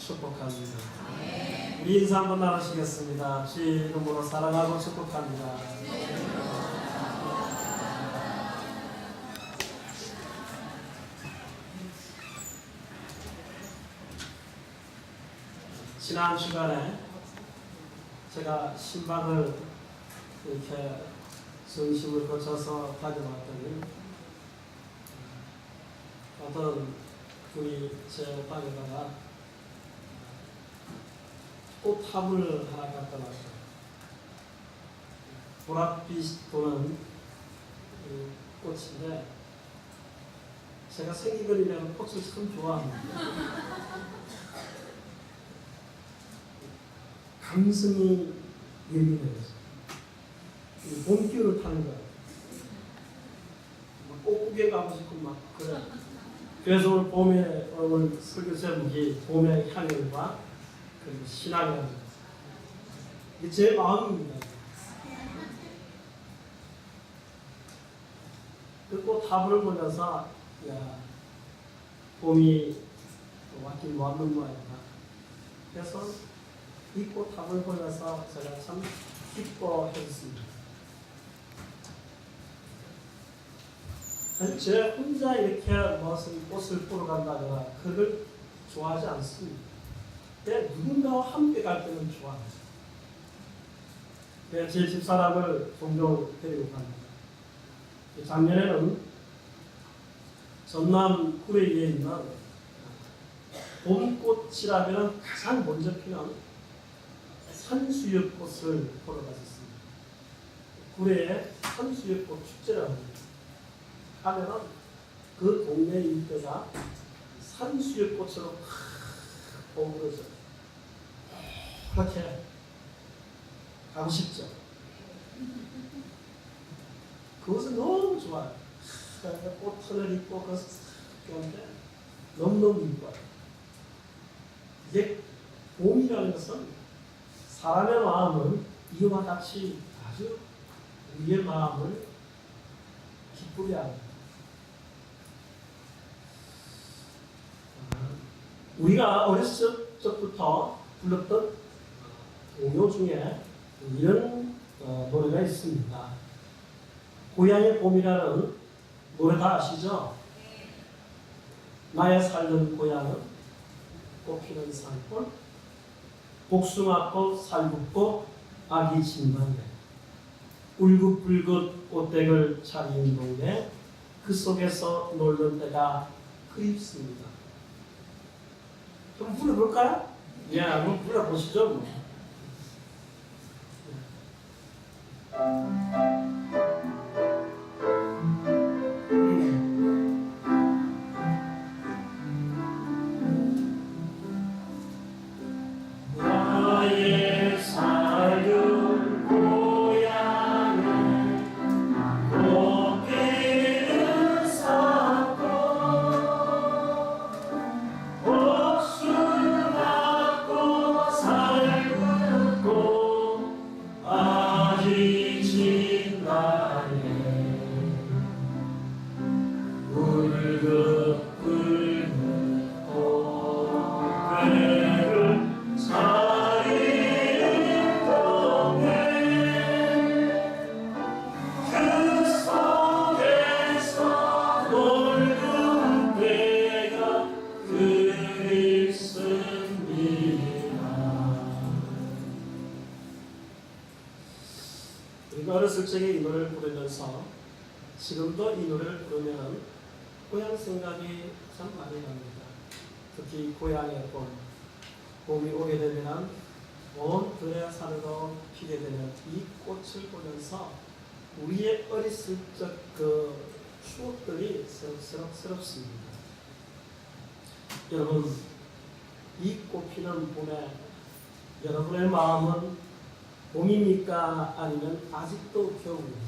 축복합니다. 우리 인사 한번 나누시겠습니다. 주의 이름으로 사랑하고 축복합니다. 지난 주간에 제가 신방을 이렇게 중심을 거쳐서 다녀왔더니 어떤 분이 제 방에다가 꽃화분을 하나 갖다 놨어요. 보랏빛 도는 꽃인데 제가 생기거리면 꽃을 참 좋아합니다. 감성이 예민해요. 봄 기운을 타는 거야. 꽃구경 가고 싶고 막 그래. 그래서 오늘 설교 제목이 봄의 향연과 그리고 신앙이라는 거. 이게 제 마음입니다. 그 꽃화분을 보면서 야, 봄이 왔긴 왔는 모양이다. 그래서 이 꽃화분을 보면서 제가 참 기뻐했습니다. 제 혼자 이렇게 무슨 꽃을 보러 간다거나 그걸 좋아하지 않습니다. 누군가와 함께 갈 때는 좋아합니다. 제 집사람을 종종 데리고 갑니다. 작년에는 전남 구례에 있는 봄꽃이라면 가장 먼저 피는 산수유꽃을 보러 갔었습니다. 구례에 산수유꽃 축제라고 합니다. 하면은 그 동네 일대가 산수유꽃으로 어우러져 그렇게 가고 싶죠. 그것은 너무 좋아요. 꽃을 입고 그런데 너무너무 이뻐요. 이게 봄이라는 것은 사람의 마음을 이와 같이 아주 우리의 마음을 기쁘게 합니다. 우리가 어렸을 적부터 불렀던 동요 중에 이런 노래가 있습니다. 고향의 봄이라는 노래 다 아시죠? 나의 살던 고향은 꽃피는 산골, 복숭아꽃, 살구꽃, 아기 진방개, 울긋불긋 꽃댁을 차린 동네, 그 속에서 놀던 때가 그립습니다. 좀 불러볼까요? 예, 한번 불러보시죠. 뭐. 우리가 어렸을 적에 이 노래를 부르면서 지금도 이 노래를 부르면 고향 생각이 참 많이 납니다. 특히 고향의 봄, 봄이 오게 되면 온 들에 사르르 피게 되는 이 꽃을 보면서 우리의 어렸을 적 그 추억들이 새록새록스럽습니다. 여러분, 이 꽃피는 봄에 여러분의 마음은 봄입니까? 아니면 아직도 겨울입니까?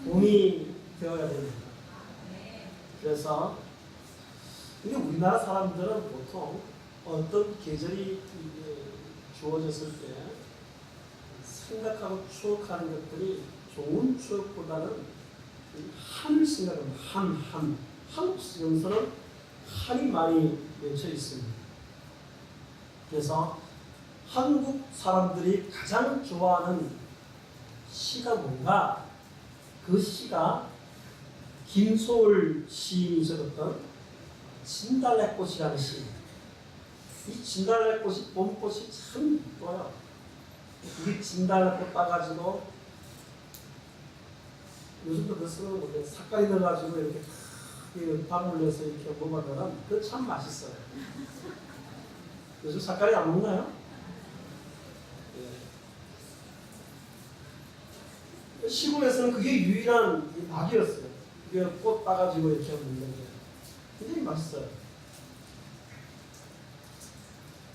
봄이 되어야 됩니다. 그래서 근데 우리나라 사람들은 보통 어떤 계절이 주어졌을 때 생각하고 추억하는 것들이 좋은 추억보다는 한을 생각합니다. 한국 영서는 한이 많이 맺혀 있습니다. 그래서 한국 사람들이 가장 좋아하는 시가 뭔가? 그 시가 김소월 시인이 적었던 진달래꽃이라는 시. 이 진달래꽃이 봄꽃이 참 이뻐요. 이 진달래꽃 따가지고 요즘도 그 쓰는 건데 삭갈이 넣어가지고 이렇게 밥 올려서 이렇게 먹으면 그거 참 맛있어요. 요즘 삭갈이 안 먹나요? 예. 시골에서는 그게 유일한 낙이었어요. 그게 꽃 따가지고 이렇게 먹는 게 굉장히 맛있어요.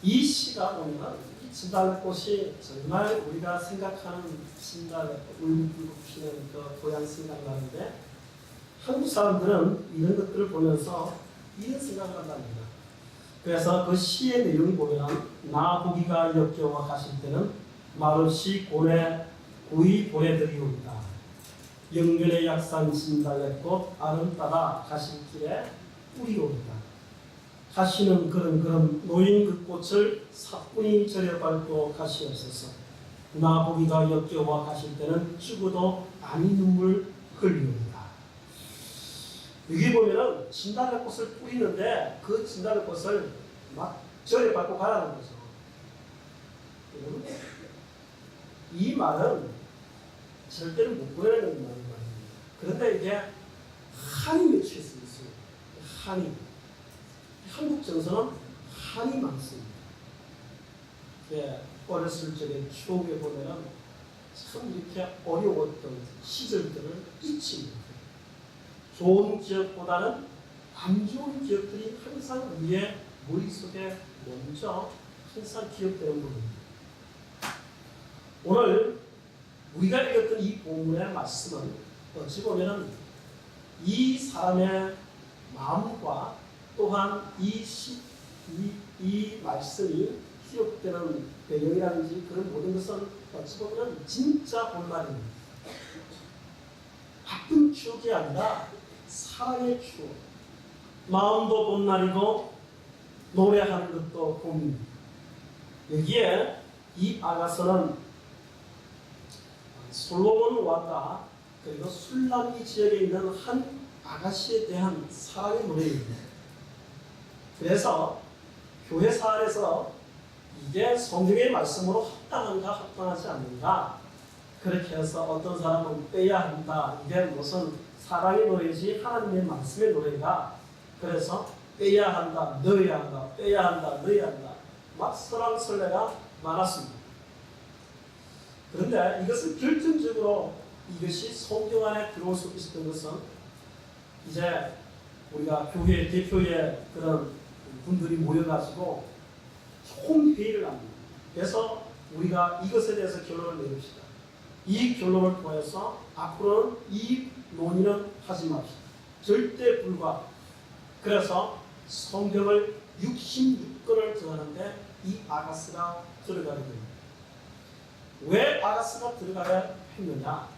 이 시가 보면 이 진달래꽃이 정말 우리가 생각하는 진달래꽃, 울긋불긋 피는 그 고향 생각나는데 한국 사람들은 이런 것들을 보면서 이런 생각을 한답니다. 그래서 그 시의 내용을 보면 나 보기가 역겨워 가실 때는 말없이 구이 보내드리옵니다. 영면의 약산 진달래꽃 아름 따라 가실 길에 뿌리옵니다. 가시는 그런 노인 그 꽃을 사뿐히 절여 밟고 가시옵소서. 나 보기가 역겨워 가실 때는 죽어도 아니 눈물 흘리옵니다. 여기 보면은 진달래꽃을 뿌리는데 그 진달래꽃을 막 절여 밟고 가라는 거죠. 이 말은 절대로 못 보내는 말입니다. 그런데 이게 한이 맺혀 있습니다. 한이. 한국 정서는 한이 많습니다. 예, 어렸을 적에 추억에 보면 참 이렇게 어려웠던 시절들을 잊지 못해요. 좋은 기억보다는 안 좋은 기억들이 항상 우리의 머릿속에 먼저 항상 기억되는 부분입니다. 오늘 우리가 읽었던 이 본문의 말씀은 어찌 보면 이 사람의 마음과 또한 이 말씀이 기록되는 배경이라든지 그런 모든 것은 어찌 보면 진짜 본말입니다. 바쁜 추억이 아니라 사랑의 추억. 마음도 본날이고 노래하는 것도 봄입니다. 여기에 이 아가서는 솔로몬 왕과 그리고 술람이 지역에 있는 한 아가씨에 대한 사랑의 노래입니다. 그래서 교회사 안에서 이게 성경의 말씀으로 합당한가 합당하지 않는가 그렇게 해서 어떤 사람은 빼야 한다. 이게 무슨 사랑의 노래지 하나님의 말씀의 노래가 그래서 빼야 한다, 넣어야 한다, 빼야 한다, 넣어야 한다 막 설왕설래가 많았습니다. 그런데 이것을 결정적으로 이것이 성경 안에 들어올 수 있었던 것은 이제 우리가 교회 대표의 그런 분들이 모여가지고 총회의를 합니다. 그래서 우리가 이것에 대해서 결론을 내립시다. 이 결론을 통해서 앞으로는 이 논의는 하지 맙시다. 절대 불가. 그래서 성경을 66권을 정하는데 이 아가스가 들어가게 됩니다. 왜 아가스가 들어가야 했느냐?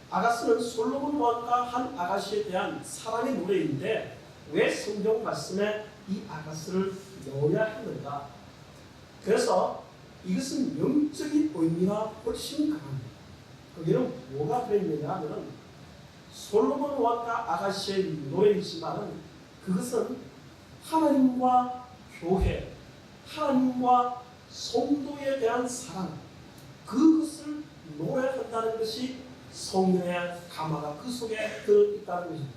아가스는 솔로몬 왕과 한 아가씨에 대한 사랑의 노래인데 왜 성경 말씀에 이 아가스를 넣어야 했는가? 그래서 이것은 영적인 의미가 훨씬 강합니다. 거기는 뭐가 들어있느냐 하면 솔로몬 왕과 아가씨의 노래이지만 그것은 하나님과 교회, 하나님과 성도에 대한 사랑 그것을 노래한다는 것이 성령의 가마가 그 속에 들어있다는 것입니다.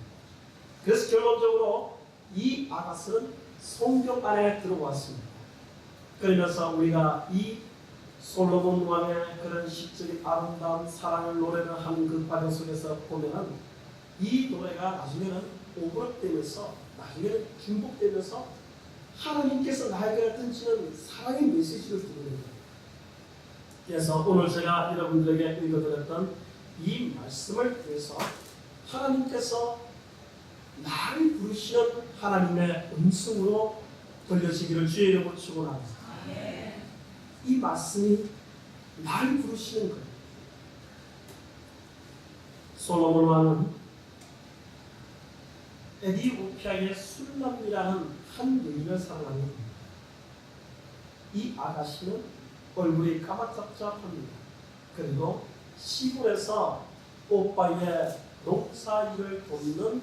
그래서 결론적으로 이 아가스는 성경 안에 들어왔습니다. 그러면서 우리가 이 솔로몬 왕의 그런 시적인 아름다운 사랑을 노래를 하는 그 과정 속에서 보면은 이 노래가 나중에는 오버랩되면서 나중에는 중복되면서 하나님께서 나에게 던지는 사랑의 메시지를 드립니다. 그래서 오늘 제가 여러분들에게 읽어드렸던 이 말씀을 통해서 하나님께서 나를 부르시는 하나님의 음성으로 들려지기를 주의 이름으로 축원합니다. 이 말씀이 나를 부르시는 거예요. 솔로몬 왕은 에디오피아의 술람이라는 한 여인을 사랑하는 겁니다. 이 아가씨는 얼굴이 까맣잡잡합니다. 그리고 시골에서 오빠의 농사일을 돕는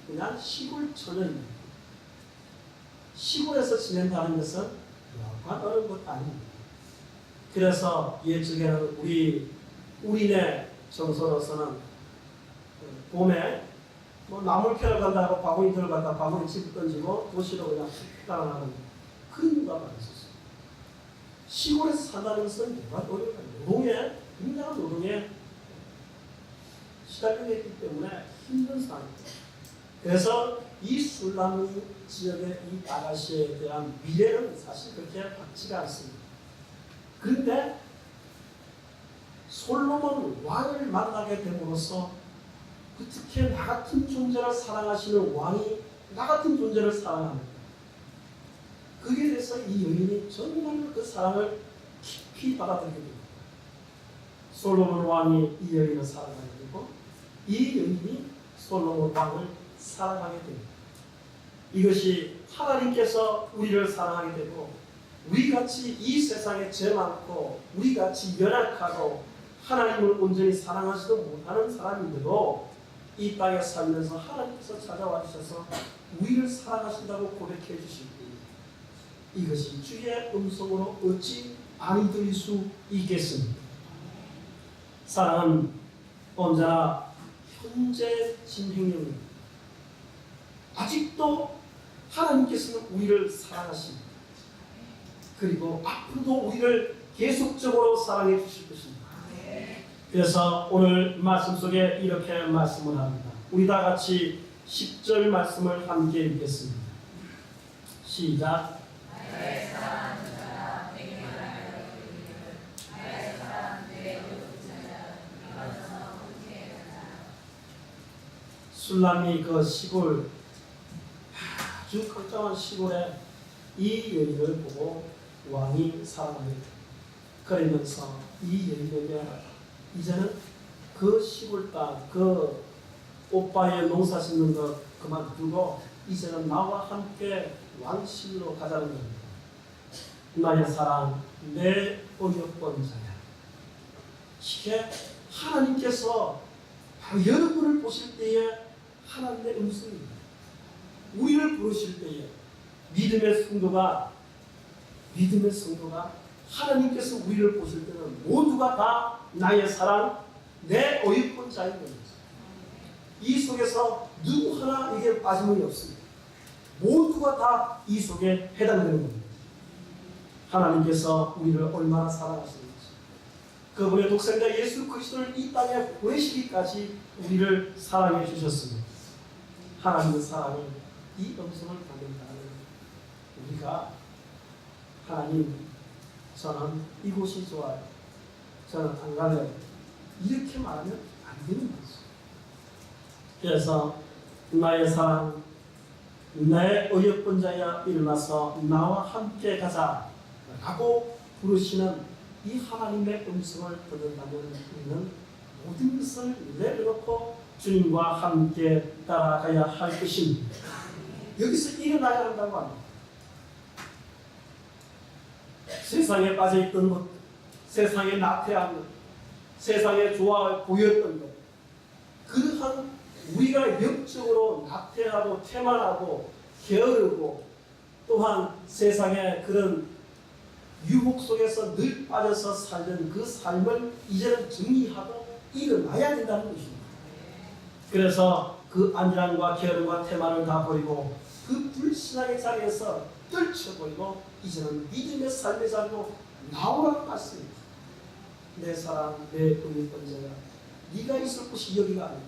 그냥 시골 처녀입니다. 시골에서 지낸다는 것은 여간 어려운 것 아닙니다. 그래서 옛적에는 우리네 정서로서는 봄에 나물 캐러 간다고 바구니 들어갔다 바구니 집 던지고 도시로 그냥 따라가는 그 누가 많았었어요. 시골에서 산다는 것은 여간 어려운 노동에 굉장한 노동에 시달리게 했기 때문에 힘든 상황입니다. 그래서 이 술라미 지역의 이 아가씨에 대한 미래는 사실 그렇게 밝지가 않습니다. 그런데 솔로몬 왕을 만나게 됨으로써 어떻게 나 같은 존재를 사랑하시는 왕이 나 같은 존재를 사랑합니다. 그에 대해서 이 여인이 정말 그 사랑을 깊이 받아들이게 됩니다. 솔로몬 왕이 이 여인을 사랑하게 되고 이 여인이 솔로몬 왕을 사랑하게 됩니다. 이것이 하나님께서 우리를 사랑하게 되고 우리같이 이 세상에 죄 많고 우리같이 연약하고 하나님을 온전히 사랑하지도 못하는 사람인데도 이 땅에 살면서 하나님께서 찾아와 주셔서 우리를 사랑하신다고 고백해 주실 때 이것이 주의 음성으로 어찌 안 들릴 수 있겠습니까? 사랑은 언제나 현재 진행형입니다. 아직도 하나님께서는 우리를 사랑하십니다. 그리고 앞으로도 우리를 계속적으로 사랑해 주실 것입니다. 그래서 오늘 말씀 속에 이렇게 말씀을 합니다. 우리 다 같이 10절 말씀을 함께 읽겠습니다. 시작. 술람이 그 시골 아주 걱정한 시골에 이 여인을 보고 왕이 사랑합니다. 그러면서 이 여인에게 이제는 그 시골 땅, 그 오빠의 농사 짓는 것 그만두고 이제는 나와 함께 왕실로 가자는 겁니다. 나의 사랑, 내 어여쁜 자야. 이게 하나님께서 바로 여러분을 보실 때에 하나님의 음성입니다. 우리를 부르실 때에 믿음의 성도가 하나님께서 우리를 보실 때는 모두가 다 나의 사랑, 내 어여쁜 자인 겁니다. 이 속에서 누구 하나에게 빠짐이 없습니다. 모두가 다 이 속에 해당되는 겁니다. 하나님께서 우리를 얼마나 사랑하시는지 그분의 독생자 예수 그리스도를 이 땅에 보내시기까지 우리를 사랑해 주셨습니다. 하나님의 사랑을 이 음성을 받는다는 우리가 하나님 저는 이곳이 좋아요. 저는 안 갈래요. 이렇게 말하면 안 되는 거죠. 그래서 나의 사랑, 내 어여쁜 자야 일어나서 나와 함께 가자 라고 부르시는 이 하나님의 음성을 듣는다면 우리는 모든 것을 내려놓고 주님과 함께 따라가야 할 것입니다. 여기서 일어나야 한다고 합니다. 세상에 빠져있던 것, 세상에 나태한 것, 세상에 좋아 보였던 것, 그러한 우리가 영적으로 나태하고 태만하고 게으르고 또한 세상의 그런 유혹 속에서 늘 빠져서 살던 그 삶을 이제는 정리하고 일어나야 된다는 것입니다. 그래서 그 안일함과 게으름과 태만을 다 버리고 그 불신앙의 자리에서 떨쳐버리고 이제는 믿음의 삶의 자리로 나오라는 말씀입니다. 내 사랑, 내 어여쁜 자야, 네가 있을 곳이 여기가 아니다.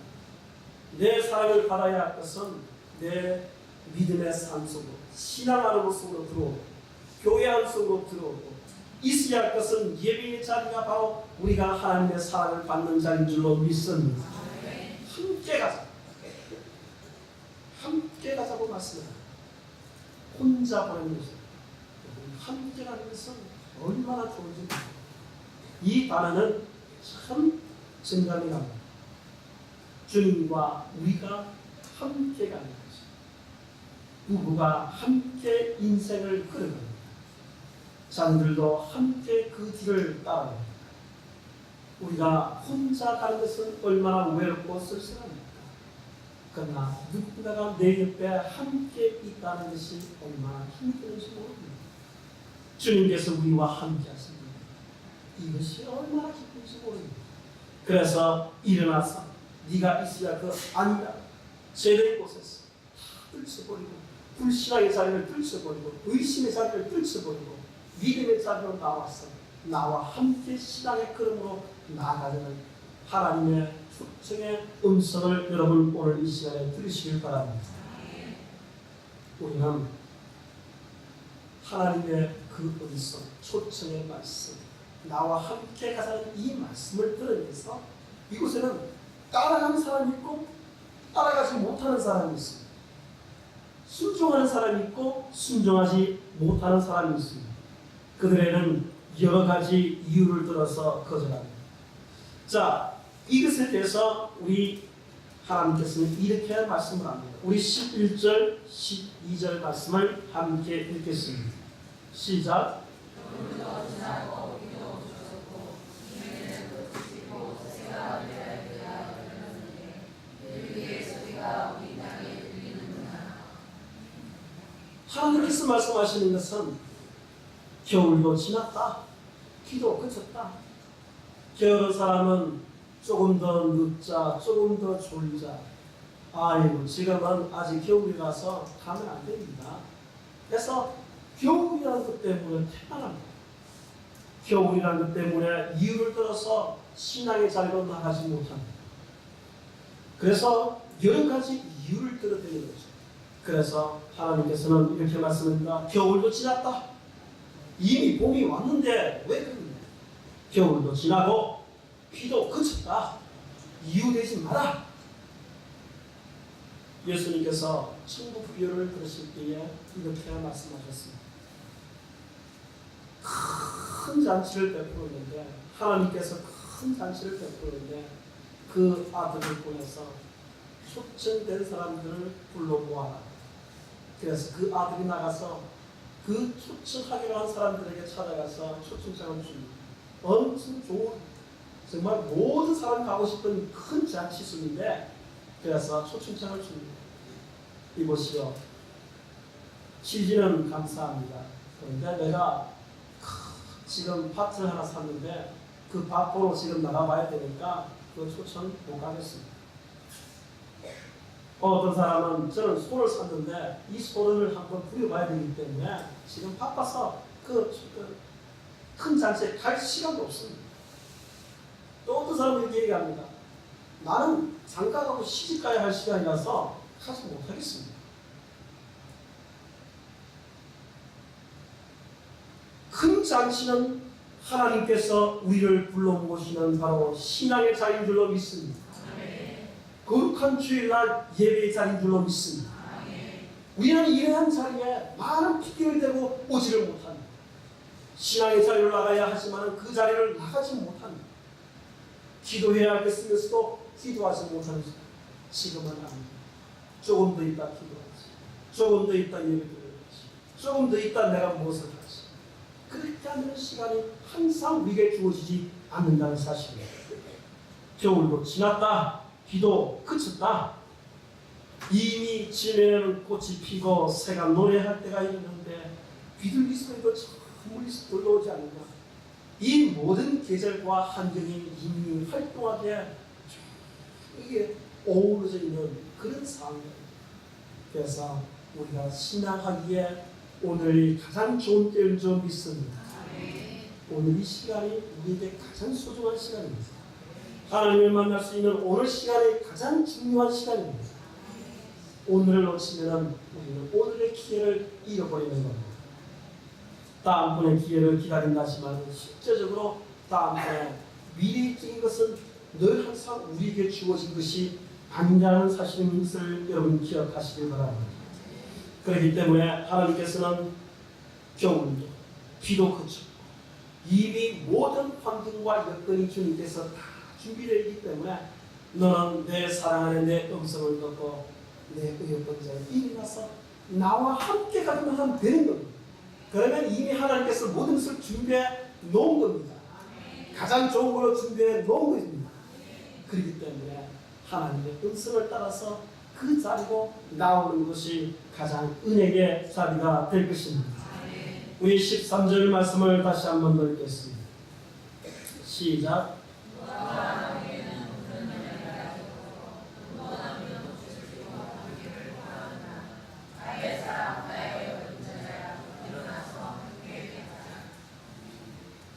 내 사랑을 받아야 할 것은 내 믿음의 삶 속으로, 신앙하는 곳 속으로 들어오고 교회 안 속으로 들어오고 있어야 할 것은 예배의 자리가 바로 우리가 하나님의 사랑을 받는 자리인 줄로 믿습니다. 함께 가자. 함께 가자고 말씀합니다. 혼자 보내는 것은 함께 가는 것은 얼마나 좋은지 모릅니다. 이 단어는 참 정감이 갑니다. 주님과 우리가 함께 가는 것입니다. 부부가 함께 인생을 걸어갑니다. 자녀들도 함께 그 뒤를 따라갑니다. 우리가 혼자 가는 것은 얼마나 외롭고 쓸쓸합니까? 그러나 누군가가 내 옆에 함께 있다는 것이 얼마나 힘든지 모릅니다. 주님께서 우리와 함께 하십니다. 이것이 얼마나 기쁜지 모릅니다. 그래서 일어나서 네가 있어야 그 아니다. 죄의 곳에서 다 들쳐버리고 불신앙의 자리를 들쳐버리고 의심의 자리를 들쳐버리고 믿음의 자리로 나와서 나와 함께 신앙의 걸음으로 나아가는 하나님의 초청의 음성을 여러분 오늘 이 시간에 들으시길 바랍니다. 우리는 하나님의 그 음성, 초청의 말씀, 나와 함께 가자는 이 말씀을 들으면서 이곳에는 따라가는 사람이 있고 따라가지 못하는 사람이 있습니다. 순종하는 사람이 있고 순종하지 못하는 사람이 있습니다. 그들에는 여러 가지 이유를 들어서 거절합니다. 자, 이것에 대해서 우리 하나님께서는 이렇게 말씀을 합니다. 우리 11절, 12절 말씀을 함께 읽겠습니다. 시작. 하나님께서 말씀하시는 것은 겨울도 지났다. 비도 그쳤다. 게으른 사람은 조금 더 늦자, 조금 더 졸자. 아이고, 지금은 아직 겨울이라서 가면 안 됩니다. 그래서 겨울이라는 것 때문에 태어납니다. 겨울이라는 것 때문에 이유를 들어서 신앙의 자리로 나가지 못합니다. 그래서 여러 가지 이유를 들어대는 거죠. 그래서 하나님께서는 이렇게 말씀합니다. 겨울도 지났다. 이미 봄이 왔는데 왜 그러냐? 겨울도 지나고 비도 그쳤다. 이유되지 마라. 예수님께서 천국 부여를 들으실 때에 이렇게 말씀하셨습니다. 큰 잔치를 베풀었는데 하나님께서 큰 잔치를 베풀었는데 그 아들을 보내서 초청된 사람들을 불러 모아라. 그래서 그 아들이 나가서 그 초청하기로 한 사람들에게 찾아가서 초청장을 줍니다. 엄청 좋은, 정말 모든 사람이 가고 싶은 큰 잔치순인데 그래서 초청장을 줍니다. 이보시오. 취지는 감사합니다. 그런데 내가 지금 밭을 하나 샀는데 그 밭 보러 지금 나가봐야 되니까 그 초청 못 가겠습니다. 어떤 사람은 저는 소를 샀는데 이 소를 한번 부려봐야 되기 때문에 지금 바빠서 그 큰 잔치에 갈 시간도 없습니다. 또 어떤 사람은 이렇게 얘기합니다. 나는 장가 가고 시집 가야 할 시간이라서 가지 못하겠습니다. 큰 잔치는 하나님께서 우리를 불러모시는 바로 신앙의 자리인 줄로 믿습니다. 거룩한 주일날 예배의 자리인 줄로 믿습니다. 우리는 이러한 자리에 많은 핑계를 대고 오지를 못합니다. 신앙의 자리로 나가야 하지만 그 자리를 나가지 못합니다. 기도해야 하겠으면서도 기도하지 못하는 시간. 지금은 아닙니다. 조금 더 있다 기도하지. 조금 더 있다 예배드려야지. 조금 더 있다 내가 무엇을 하지. 그렇게 하는 시간이 항상 우리에게 주어지지 않는다는 사실입니다. 겨울도 지났다. 비도 그쳤다. 이미 지면에는 꽃이 피고 새가 노래할 때가 있는데 비둘기 소리도 멀리서 들려오지 않는다. 이 모든 계절과 환경이 이미 활동하게 이게 어우러져 있는 그런 상황입니다. 그래서 우리가 신앙하기에 오늘이 가장 좋은 때인 줄 믿습니다. 오늘 이 시간이 우리에게 가장 소중한 시간입니다. 하나님을 만날 수 있는 오늘 시간이 가장 중요한 시간입니다. 오늘을 놓치면 우리는 오늘의 기회를 잃어버리는 겁니다. 다음번의 기회를 기다린다지만 실제적으로 다음번에 미래적인 것은 늘 항상 우리에게 주어진 것이 아니라는 사실을 여러분 기억하시길 바랍니다. 그렇기 때문에 하나님께서는 겨울도 비도 그쳤고 이미 모든 환경과 여건이 주님께서 다 준비되어 있기 때문에 너는 내 사랑하는 내 음성을 듣고 내 의협권자에 일어나서 나와 함께 가기만 하면 되는 겁니다. 그러면 이미 하나님께서 모든 것을 준비해 놓은 겁니다. 가장 좋은 걸로 준비해 놓은 것입니다. 그렇기 때문에 하나님의 음성을 따라서 그 자리로 나오는 것이 가장 은혜의 자리가 될 것입니다. 우리 13절 말씀을 다시 한번 더 읽겠습니다. 시작.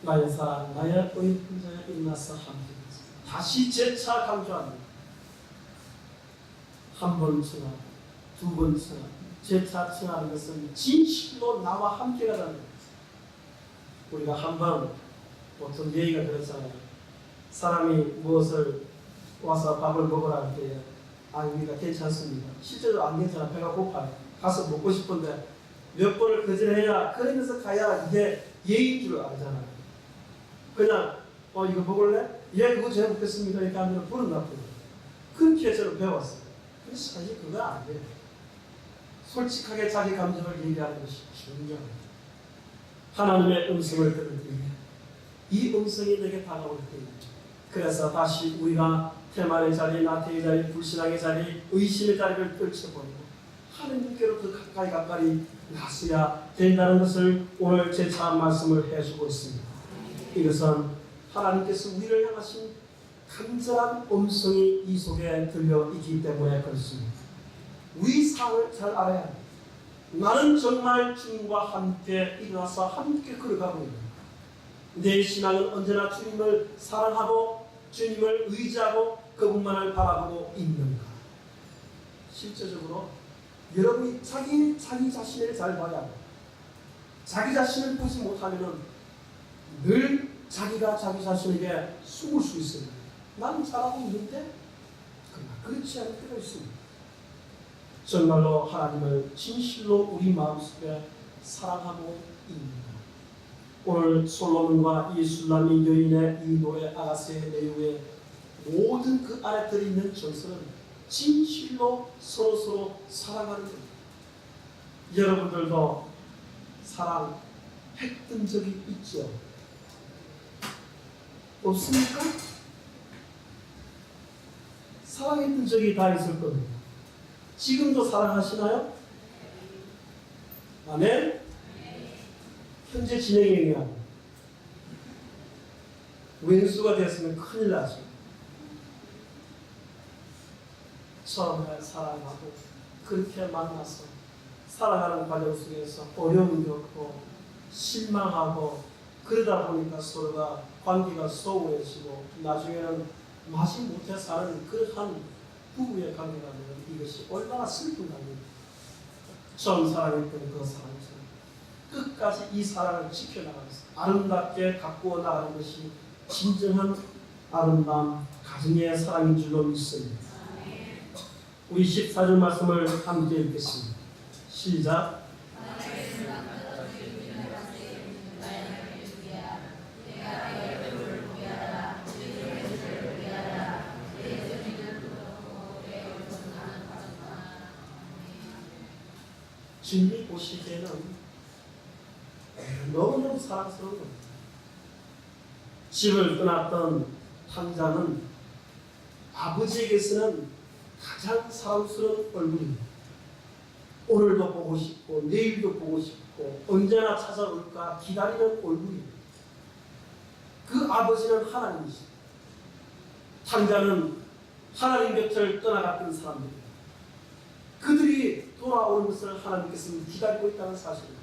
나의 사랑, 나의 의인 자야 일어나서 함께. 다시 재차 강조합니다. 한 번 청하고, 두 번 청하고, 재차 청하는 것은 진실로 나와 함께 가라는 거예요. 우리가 한번 보통 얘기가 그렇잖아요. 사람이 무엇을 와서 밥을 먹으라 할 때, 우리가 괜찮습니다. 실제로 안 괜찮아. 배가 고파요. 가서 먹고 싶은데 몇 번을 거절해야, 그러면서 가야 이게 예의인 줄 알잖아요. 그냥 이거 먹을래? 예, 그거 제가 먹겠습니다. 이렇게 하면 불은 나쁘고. 그렇게 저는 배웠어요. 근데 사실 그거 안 돼요. 솔직하게 자기 감정을 얘기하는 것이 중요합니다. 하나님의 음성을 들을 때, 이 음성이 내게 다가올 때입니다. 그래서 다시 우리가 태만의 자리, 나태의 자리, 불신앙의 자리, 의심의 자리를 떨쳐버리고 하나님께로 더 가까이 나서야 된다는 것을 오늘 재차 말씀을 해주고 있습니다. 이것은 하나님께서 우리를 향하신 간절한 음성이 이 속에 들려 있기 때문에 그렇습니다. 우리 상을 잘 알아야 합니다. 나는 정말 주님과 함께 일어나서 함께 걸어가고 있는, 내 신앙은 언제나 주님을 사랑하고 주님을 의지하고 그분만을 바라보고 있는가. 실제적으로 여러분이 자기 자신을 잘 봐야 합니다. 자기 자신을 보지 못하면 늘 자기가 자기 자신에게 숨을 수 있습니다. 나는 잘하고 있는데 그렇지 않을 때가 있습니다. 정말로 하나님을 진실로 우리 마음속에 사랑하고 있는가. 오늘 솔로몬과 이 술람이 여인의 이 노래 아가스의 내용의 모든 그 안에 들어있는 정서는 진실로 서로 사랑하는 겁니다. 여러분들도 사랑했던 적이 있죠? 없습니까? 사랑했던 적이 다 있을 겁니다. 지금도 사랑하시나요? 아멘? 현재 진행에 의한 왼수가 됐으면 큰일 나죠. 처음에 사랑하고 그렇게 만나서 살아가는 과정 속에서 어려움이 겪고 실망하고 그러다 보니까 서로가 관계가 소원해지고 나중에는 마치 못해 사는 그런 부부의 관계라면 이것이 얼마나 슬픈 일입니까? 처음 사랑했던 그 사랑처럼 끝까지 이 사랑을 지켜나가면서 아름답게 가꾸어 나가는 것이 진정한 아름다운 가정의 사랑인 줄로 믿습니다. 우리 14절 말씀을 함께 읽겠습니다. 시작. 주님이 보시기에는 너무너무 사랑스러운 겁니다. 집을 떠났던 탕자는 아버지에게서는 가장 사랑스러운 얼굴입니다. 오늘도 보고 싶고 내일도 보고 싶고 언제나 찾아올까 기다리는 얼굴입니다. 그 아버지는 하나님이십니다. 탕자는 하나님 곁을 떠나갔던 사람들입니다. 그들이 돌아오는 것을 하나님께서는 기다리고 있다는 사실입니다.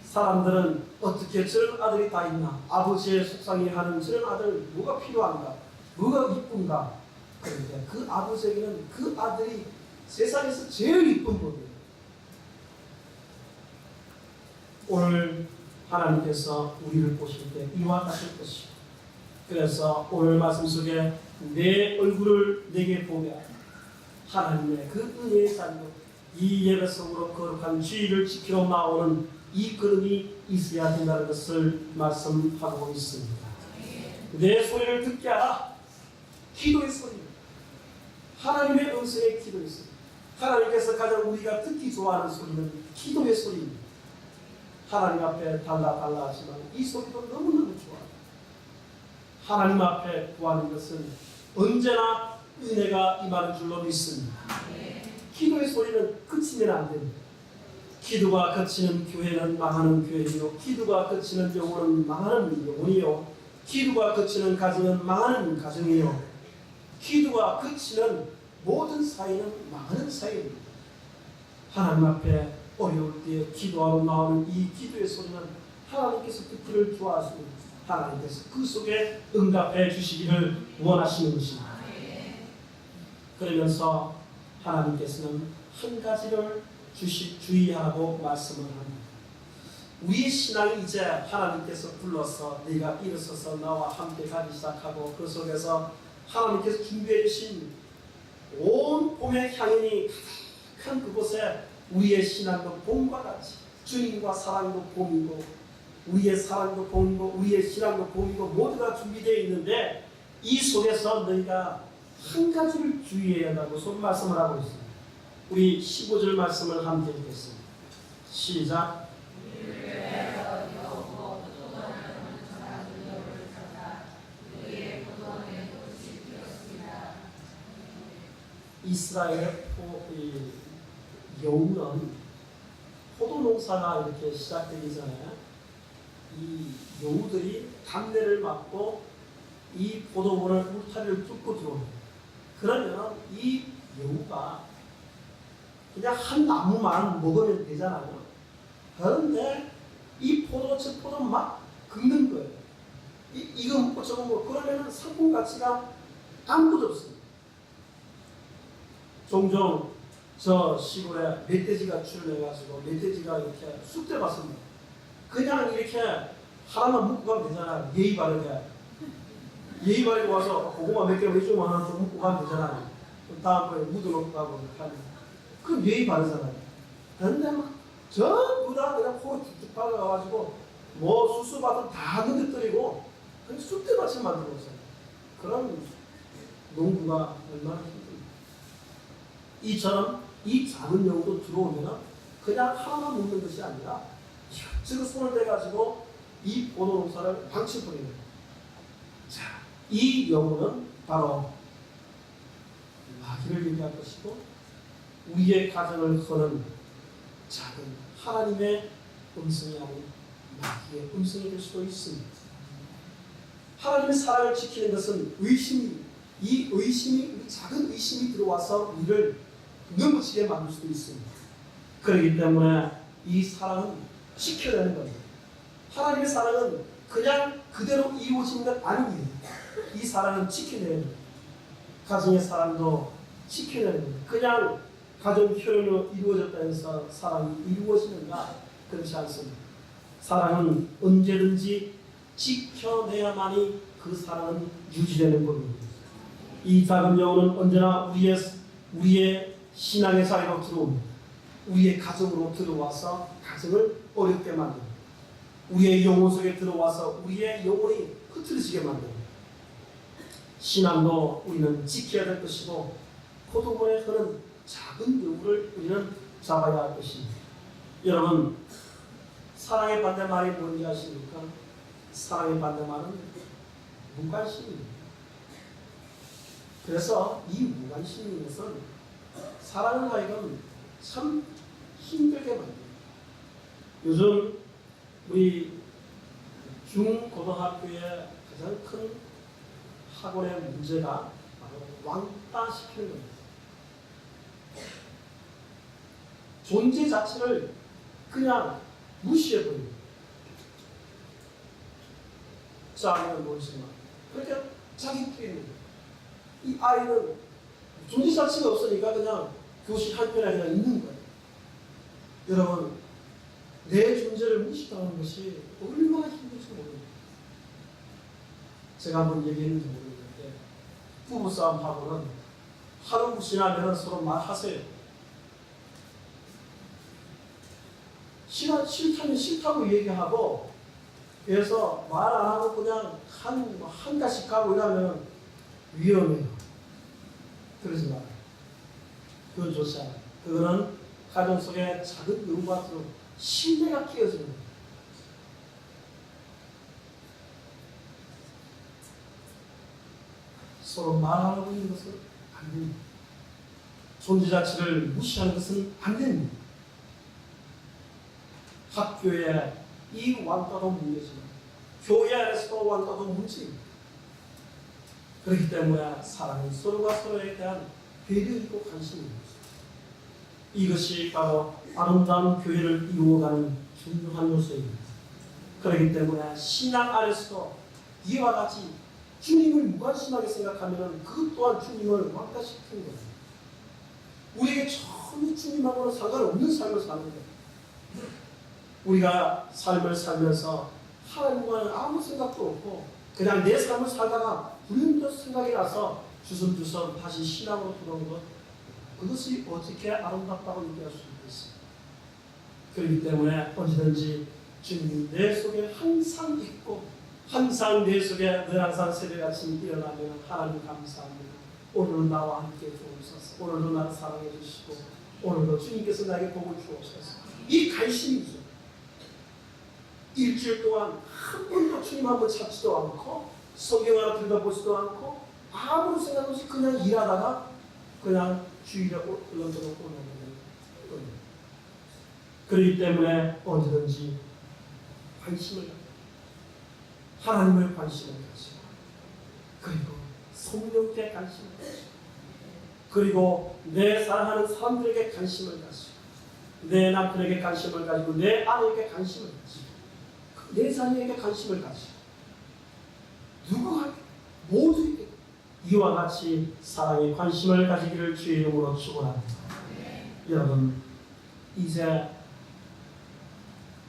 사람들은 어떻게 저런 아들이 다 있나? 아버지의 속상해 하는 저런 아들 뭐가 필요한가? 뭐가 이쁜가? 그런데 그 아버지에게는 그 아들이 세상에서 제일 이쁜 법이에요. 오늘 하나님께서 우리를 보실 때 이와 같을 것이요. 그래서 오늘 말씀 속에 내 얼굴을 내게 보게 하라. 하나님의 그 은혜의 자리로 이 예배 속으로 거룩한 주의를 지키러 나오는 이 걸음이 있어야 된다는 것을 말씀하고 있습니다. 내 소리를 듣게 하라. 기도의 소리. 하나님의 음성의 기도의 소리. 하나님께서 가장 우리가 듣기 좋아하는 소리는 기도의 소리입니다. 하나님 앞에 달라 하지만 이 소리도 너무너무 좋아요. 하나님 앞에 구하는 것은 언제나 은혜가 임하는 줄로 믿습니다. 기도의 소리는 그치면 안 됩니다. 기도가 그치는 교회는 망하는 교회이요, 기도가 그치는 영혼은 망하는 영혼이요, 기도가 그치는 가정은 망하는 가정이요, 기도가 그치는 모든 사회는 망하는 사회입니다. 하나님 앞에 어려울 때 기도하러 나오는 이 기도의 소리는 하나님께서 듣기를 좋아하십니다. 하나님께서 그 속에 응답해 주시기를 원하시는 것입니다. 그러면서 하나님께서는 한 가지를 주의하라고 말씀을 합니다. 우리의 신앙이 이제 하나님께서 불러서 네가 일어서서 나와 함께 가기 시작하고 그 속에서 하나님께서 준비해 주신 온 봄의 향연이 가득한 그곳에 우리의 신앙도 봄과 같이 주님과 사랑도 봄이고 우리의 사랑도 봄이고 우리의 신앙도 봄이고 모두가 준비되어 있는데 이 속에서 너희가 한 가지를 주의해야 한다고 말씀을 하고 있습니다. 우리 15절 말씀을 함께 읽겠습니다. 시작. 이스라엘의 여우는 포도 농사가 이렇게 시작되기 전에 이 여우들이 담내를 맡고 이 포도원을 울타리를 뚫고 들어옵니다. 그러면 이 여우가 그냥 한 나무만 먹으면 되잖아요. 그런데 이 포도 막 긁는 거예요. 이거 먹고 저거 먹고 그러면 상품 가치가 아무것도 없습니다. 종종 저 시골에 멧돼지가 출연해가지고 멧돼지가 이렇게 쑥대 봤습니다. 그냥 이렇게 하나만 먹고 가면 되잖아요. 예의 바르게. 예의 바르게 와서 고구마 몇 개 해주면 하나 좀 먹고 가면 되잖아요. 다음번에 묻어놓고 가고 이렇게 하면. 그럼 예의 바르잖아요. 그런데 막 전부 다 그냥 코로 쭉쭉 빨아가가지고 뭐 수수밭은 다 건드뜨리고 그냥 쑥대밭을 만들고 있어요. 그런 농부가 얼마나 힘듭니까? 이처럼 이 작은 여우도 들어오면 그냥 하나만 먹는 것이 아니라 지금 손을 대가지고 이 포도 농사를 방치버리는 거예요. 자, 이 여우는 바로 마귀를 얘기할 것이고 우리의 가정을 거는 작은 하나님의 음성이 아닌 마귀의 음성이 될 수도 있습니다. 하나님의 사랑을 지키는 것은 이 의심이 작은 의심이 들어와서 우리를 넘어지게 만들 수도 있습니다. 그렇기 때문에 이 사랑은 지켜야 되는 겁니다. 하나님의 사랑은 그냥 그대로 이루어지는 것 아닙니다. 이 사랑은 지켜내야 됩니다. 가정의 사랑도 지켜내야 됩니다. 그냥 가정 표현으로 이루어졌다 해서 사랑이 이루어지는가? 그렇지 않습니다. 사랑은 언제든지 지켜내야만이 그 사랑은 유지되는 겁니다. 이 작은 여우는 언제나 우리의 신앙의 자리로 들어옵니다. 우리의 가정으로 들어와서 가정을 어렵게 만듭니다. 우리의 영혼 속에 들어와서 우리의 영혼이 흐트러지게 만듭니다. 신앙도 우리는 지켜야 될 것이고 포도원에 흐는 작은 여우를 우리는 잡아야 할 것입니다. 여러분, 사랑의 반대말이 뭔지 아십니까? 사랑의 반대말은 무관심입니다. 그래서 이 무관심인 것은 사랑을 하여금 참 힘들게 만듭니다. 요즘 우리 중고등학교의 가장 큰 학원의 문제가 바로 왕따시키는 겁니다. 존재 자체를 그냥 무시해버립니다. 자기는 모르지만 그러니까 자기끼리입니다. 이 아이는 존재 자체가 없으니까 그냥 교실 한편에 그냥 있는 거예요. 여러분, 내 존재를 무시당하는 것이 얼마나 힘들지 모릅니다. 제가 한번 얘기했는지 모르겠는데 부부싸움하고는 하루 지나면 서로 말하세요. 싫다면 싫다고 얘기하고 그래서 말 안 하고 그냥 한 가씩 가고 이러면 위험해요. 그러지 마요. 그건 좋지 않아요. 그거는 가정 속에 작은 응과처럼 신뢰가 끼어지는 거예요. 서로 말하고 있는 것은 안 됩니다. 존재 자체를 무시하는 것은 안 됩니다. 학교에 이 완가도 문제지만 교회 안에서도 완가도 문제입니다. 그렇기 때문에 사랑은 서로가 서로에 대한 배려이고 관심입니다. 이것이 바로 아름다운 교회를 이루어가는 중요한 요소입니다. 그렇기 때문에 신앙 안에서도 이와 같이 주님을 무관심하게 생각하면 그것 또한 주님을 왕따시키는 거예요. 우리에게 전혀 주님하고는 상관없는 삶을 사는 거예요. 우리가 삶을 살면서 하나님과는 아무 생각도 없고 그냥 내 삶을 살다가 불현듯 생각이 나서 주섬주섬 다시 신앙으로 들어오는 것, 그것이 어떻게 아름답다고 얘기할 수 있겠어요. 그렇기 때문에 언제든지 주님이 내 속에 항상 있고 항상 내 속에 늘 항상 새벽 아침 일어나면 하나님 감사합니다. 오늘은 나와 함께 주옵소서. 오늘도 나를 사랑해 주시고 오늘도 주님께서 나에게 복을 주옵소서. 이 관심이죠. 일주일 동안 한 번도 주님 한번 찾지도 않고 성경 하나 들여다보지도 않고 아무 생각 없이 그냥 일하다가 그냥 주일에 얹어놓고 오는 거예요. 그렇기 때문에 언제든지 관심을 가지고 하나님을 관심을 가지고 그리고 성령께 관심을 가지고 그리고 내 사랑하는 사람들에게 관심을 가지고 내 남편에게 관심을 가지고 내 아내에게 관심을 가지고 내 자녀에게 관심을 가지고 누구에게 모두에게 이와 같이 사랑에 관심을 가지기를 주의 이름으로 축원합니다. 여러분 이제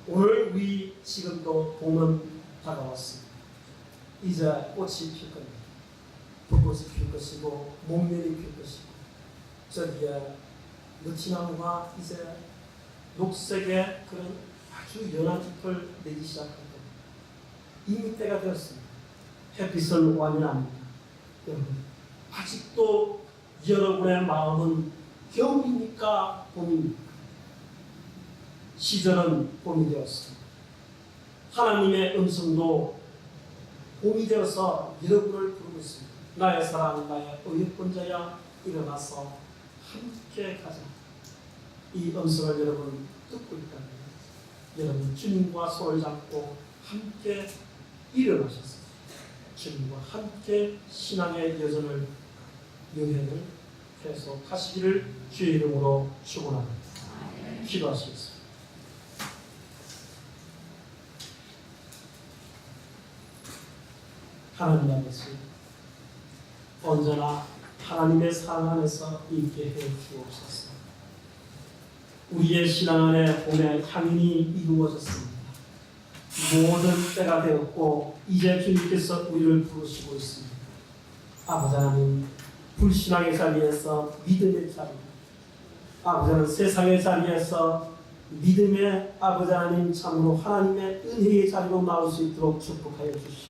오늘 우리 지금도 봄은 다가왔습니다. 이제 꽃이 필 겁니다. 벚꽃이 필 것이고 목련이 필 것이고 저기에 느티나무가 이제 녹색의 그런 아주 연한 잎을 내기 시작할 겁니다. 이미 때가 되었습니다. 햇빛은 완이 납니다. 여러분 아직도 여러분의 마음은 겨울입니까? 봄입니까? 시절은 봄이 되었습니다. 하나님의 음성도 봄이 되어서 여러분을 부르고 있습니다. 나의 사랑, 나의 어여쁜 자야 일어나서 함께 가자. 이 음성을 여러분 듣고 있다면 여러분 주님과 손을 잡고 함께 일어나셔서 주님과 함께 신앙의 여정을 여행을 계속하시기를 주의 이름으로 축원합니다. 기도하시겠습니다. 하나님 아버지, 언제나 하나님의 사랑 안에서 있게 해 주옵소서. 우리의 신앙 안에 봄의 향연이 이루어졌습니다. 모든 때가 되었고 이제 주님께서 우리를 부르시고 있습니다. 아버지 하나님, 불신앙의 자리에서 믿음의 자리, 아버지 하나님 세상의 자리에서 믿음의 아버지 하나님 참으로 하나님의 은혜의 자리로 나올 수 있도록 축복하여 주시옵소서.